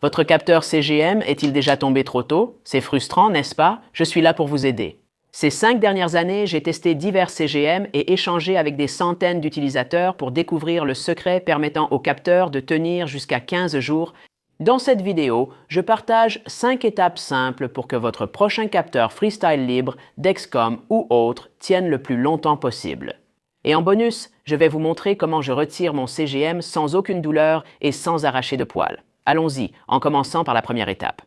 Votre capteur CGM est-il déjà tombé trop tôt? C'est frustrant, n'est-ce pas? Je suis là pour vous aider. Ces 5 dernières années, j'ai testé divers CGM et échangé avec des centaines d'utilisateurs pour découvrir le secret permettant au capteur de tenir jusqu'à 15 jours. Dans cette vidéo, je partage 5 étapes simples pour que votre prochain capteur Freestyle Libre, Dexcom ou autre tienne le plus longtemps possible. Et en bonus, je vais vous montrer comment je retire mon CGM sans aucune douleur et sans arracher de poils. Allons-y, en commençant par la première étape.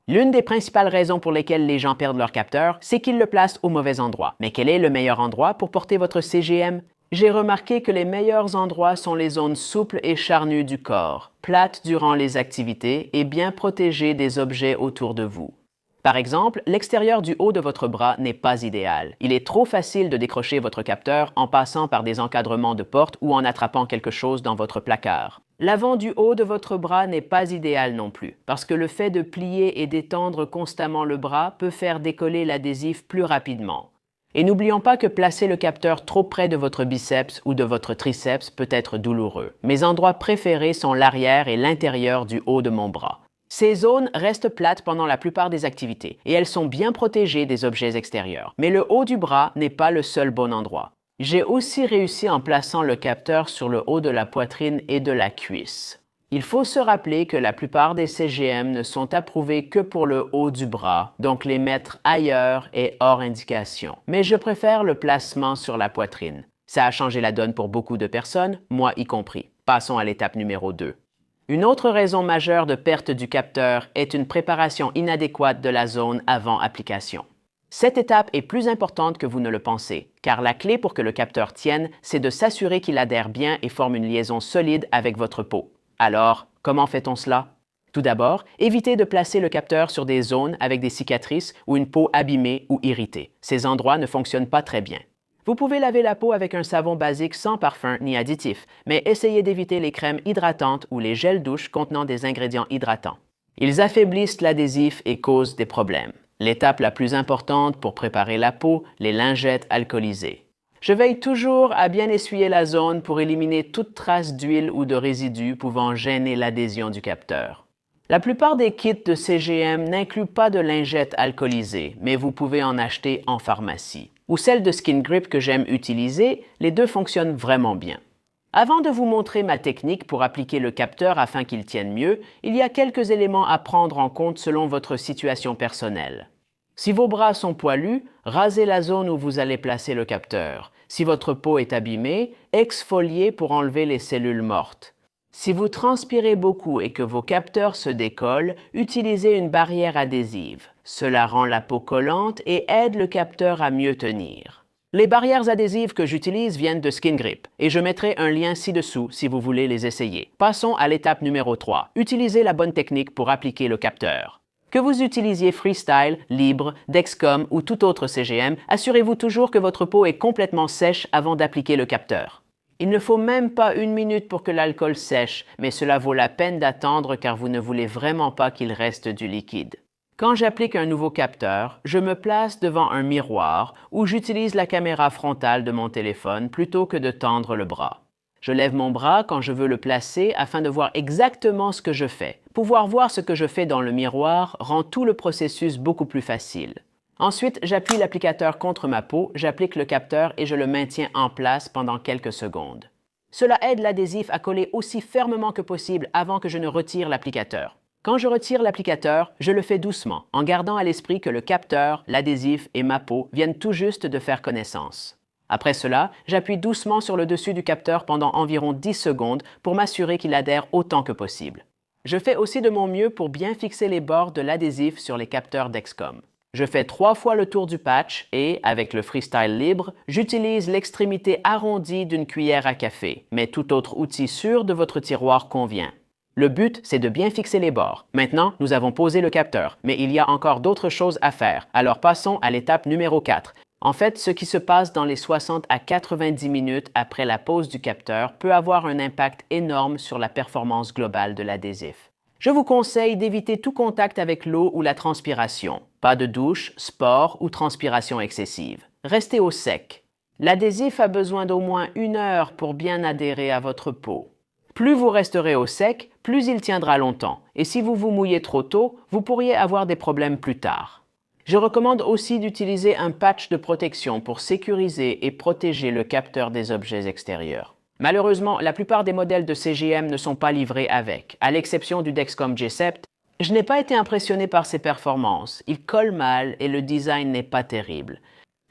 L'une des principales raisons pour lesquelles les gens perdent leur capteur, c'est qu'ils le placent au mauvais endroit. Mais quel est le meilleur endroit pour porter votre CGM? J'ai remarqué que les meilleurs endroits sont les zones souples et charnues du corps, plates durant les activités et bien protégées des objets autour de vous. Par exemple, l'extérieur du haut de votre bras n'est pas idéal. Il est trop facile de décrocher votre capteur en passant par des encadrements de porte ou en attrapant quelque chose dans votre placard. L'avant du haut de votre bras n'est pas idéal non plus, parce que le fait de plier et d'étendre constamment le bras peut faire décoller l'adhésif plus rapidement. Et n'oublions pas que placer le capteur trop près de votre biceps ou de votre triceps peut être douloureux. Mes endroits préférés sont l'arrière et l'intérieur du haut de mon bras. Ces zones restent plates pendant la plupart des activités et elles sont bien protégées des objets extérieurs. Mais le haut du bras n'est pas le seul bon endroit. J'ai aussi réussi en plaçant le capteur sur le haut de la poitrine et de la cuisse. Il faut se rappeler que la plupart des CGM ne sont approuvés que pour le haut du bras, donc les mettre ailleurs est hors indication. Mais je préfère le placement sur la poitrine. Ça a changé la donne pour beaucoup de personnes, moi y compris. Passons à l'étape numéro 2. Une autre raison majeure de perte du capteur est une préparation inadéquate de la zone avant application. Cette étape est plus importante que vous ne le pensez, car la clé pour que le capteur tienne, c'est de s'assurer qu'il adhère bien et forme une liaison solide avec votre peau. Alors, comment fait-on cela? Tout d'abord, évitez de placer le capteur sur des zones avec des cicatrices ou une peau abîmée ou irritée. Ces endroits ne fonctionnent pas très bien. Vous pouvez laver la peau avec un savon basique sans parfum ni additif, mais essayez d'éviter les crèmes hydratantes ou les gels douche contenant des ingrédients hydratants. Ils affaiblissent l'adhésif et causent des problèmes. L'étape la plus importante pour préparer la peau, les lingettes alcoolisées. Je veille toujours à bien essuyer la zone pour éliminer toute trace d'huile ou de résidus pouvant gêner l'adhésion du capteur. La plupart des kits de CGM n'incluent pas de lingettes alcoolisées, mais vous pouvez en acheter en pharmacie. Ou celle de Skin Grip que j'aime utiliser, les deux fonctionnent vraiment bien. Avant de vous montrer ma technique pour appliquer le capteur afin qu'il tienne mieux, il y a quelques éléments à prendre en compte selon votre situation personnelle. Si vos bras sont poilus, rasez la zone où vous allez placer le capteur. Si votre peau est abîmée, exfoliez pour enlever les cellules mortes. Si vous transpirez beaucoup et que vos capteurs se décollent, utilisez une barrière adhésive. Cela rend la peau collante et aide le capteur à mieux tenir. Les barrières adhésives que j'utilise viennent de Skin Grip et je mettrai un lien ci-dessous si vous voulez les essayer. Passons à l'étape numéro 3. Utilisez la bonne technique pour appliquer le capteur. Que vous utilisiez Freestyle, Libre, Dexcom ou tout autre CGM, assurez-vous toujours que votre peau est complètement sèche avant d'appliquer le capteur. Il ne faut même pas 1 minute pour que l'alcool sèche, mais cela vaut la peine d'attendre car vous ne voulez vraiment pas qu'il reste du liquide. Quand j'applique un nouveau capteur, je me place devant un miroir où j'utilise la caméra frontale de mon téléphone plutôt que de tendre le bras. Je lève mon bras quand je veux le placer afin de voir exactement ce que je fais. Pouvoir voir ce que je fais dans le miroir rend tout le processus beaucoup plus facile. Ensuite, j'appuie l'applicateur contre ma peau, j'applique le capteur et je le maintiens en place pendant quelques secondes. Cela aide l'adhésif à coller aussi fermement que possible avant que je ne retire l'applicateur. Quand je retire l'applicateur, je le fais doucement, en gardant à l'esprit que le capteur, l'adhésif et ma peau viennent tout juste de faire connaissance. Après cela, j'appuie doucement sur le dessus du capteur pendant environ 10 secondes pour m'assurer qu'il adhère autant que possible. Je fais aussi de mon mieux pour bien fixer les bords de l'adhésif sur les capteurs Dexcom. Je fais 3 fois le tour du patch et, avec le Freestyle Libre, j'utilise l'extrémité arrondie d'une cuillère à café, mais tout autre outil sûr de votre tiroir convient. Le but, c'est de bien fixer les bords. Maintenant, nous avons posé le capteur, mais il y a encore d'autres choses à faire. Alors passons à l'étape numéro 4. En fait, ce qui se passe dans les 60 à 90 minutes après la pose du capteur peut avoir un impact énorme sur la performance globale de l'adhésif. Je vous conseille d'éviter tout contact avec l'eau ou la transpiration. Pas de douche, sport ou transpiration excessive. Restez au sec. L'adhésif a besoin d'au moins 1 heure pour bien adhérer à votre peau. Plus vous resterez au sec, plus il tiendra longtemps, et si vous vous mouillez trop tôt, vous pourriez avoir des problèmes plus tard. Je recommande aussi d'utiliser un patch de protection pour sécuriser et protéger le capteur des objets extérieurs. Malheureusement, la plupart des modèles de CGM ne sont pas livrés avec, à l'exception du Dexcom G7. Je n'ai pas été impressionné par ses performances, il colle mal et le design n'est pas terrible.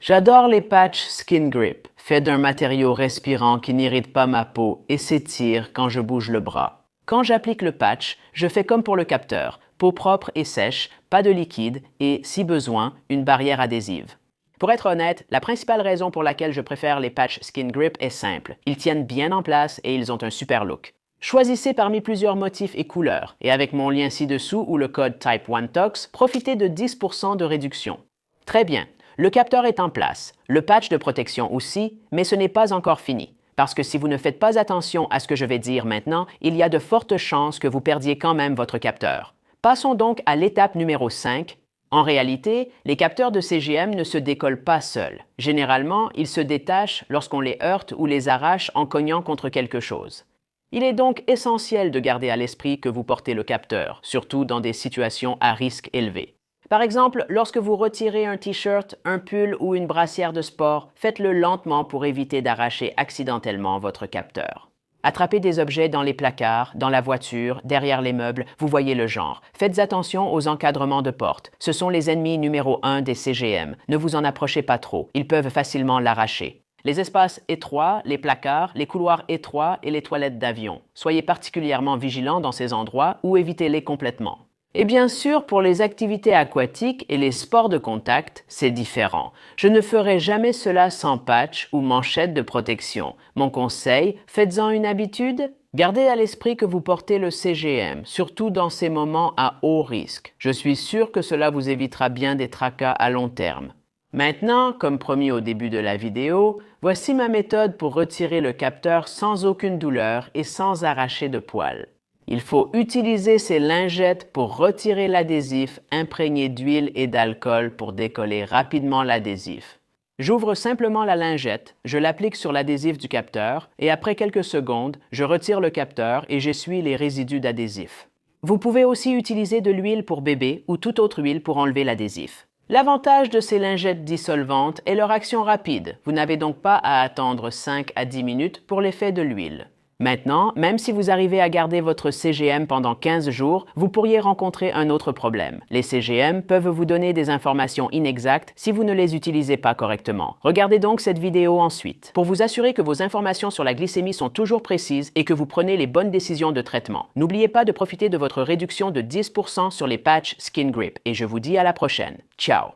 J'adore les patchs Skin Grip, faits d'un matériau respirant qui n'irrite pas ma peau et s'étire quand je bouge le bras. Quand j'applique le patch, je fais comme pour le capteur, peau propre et sèche, pas de liquide et, si besoin, une barrière adhésive. Pour être honnête, la principale raison pour laquelle je préfère les patchs Skin Grip est simple. Ils tiennent bien en place et ils ont un super look. Choisissez parmi plusieurs motifs et couleurs, et avec mon lien ci-dessous ou le code Type1Talks, profitez de 10% de réduction. Très bien, le capteur est en place, le patch de protection aussi, mais ce n'est pas encore fini. Parce que si vous ne faites pas attention à ce que je vais dire maintenant, il y a de fortes chances que vous perdiez quand même votre capteur. Passons donc à l'étape numéro 5. En réalité, les capteurs de CGM ne se décollent pas seuls. Généralement, ils se détachent lorsqu'on les heurte ou les arrache en cognant contre quelque chose. Il est donc essentiel de garder à l'esprit que vous portez le capteur, surtout dans des situations à risque élevé. Par exemple, lorsque vous retirez un t-shirt, un pull ou une brassière de sport, faites-le lentement pour éviter d'arracher accidentellement votre capteur. Attrapez des objets dans les placards, dans la voiture, derrière les meubles, vous voyez le genre. Faites attention aux encadrements de porte. Ce sont les ennemis numéro 1 des CGM. Ne vous en approchez pas trop, ils peuvent facilement l'arracher. Les espaces étroits, les placards, les couloirs étroits et les toilettes d'avion. Soyez particulièrement vigilants dans ces endroits ou évitez-les complètement. Et bien sûr, pour les activités aquatiques et les sports de contact, c'est différent. Je ne ferai jamais cela sans patch ou manchette de protection. Mon conseil, faites-en une habitude. Gardez à l'esprit que vous portez le CGM, surtout dans ces moments à haut risque. Je suis sûr que cela vous évitera bien des tracas à long terme. Maintenant, comme promis au début de la vidéo, voici ma méthode pour retirer le capteur sans aucune douleur et sans arracher de poils. Il faut utiliser ces lingettes pour retirer l'adhésif imprégné d'huile et d'alcool pour décoller rapidement l'adhésif. J'ouvre simplement la lingette, je l'applique sur l'adhésif du capteur et après quelques secondes, je retire le capteur et j'essuie les résidus d'adhésif. Vous pouvez aussi utiliser de l'huile pour bébé ou toute autre huile pour enlever l'adhésif. L'avantage de ces lingettes dissolvantes est leur action rapide. Vous n'avez donc pas à attendre 5 à 10 minutes pour l'effet de l'huile. Maintenant, même si vous arrivez à garder votre CGM pendant 15 jours, vous pourriez rencontrer un autre problème. Les CGM peuvent vous donner des informations inexactes si vous ne les utilisez pas correctement. Regardez donc cette vidéo ensuite. Pour vous assurer que vos informations sur la glycémie sont toujours précises et que vous prenez les bonnes décisions de traitement, n'oubliez pas de profiter de votre réduction de 10% sur les patchs Skin Grip et je vous dis à la prochaine. Ciao!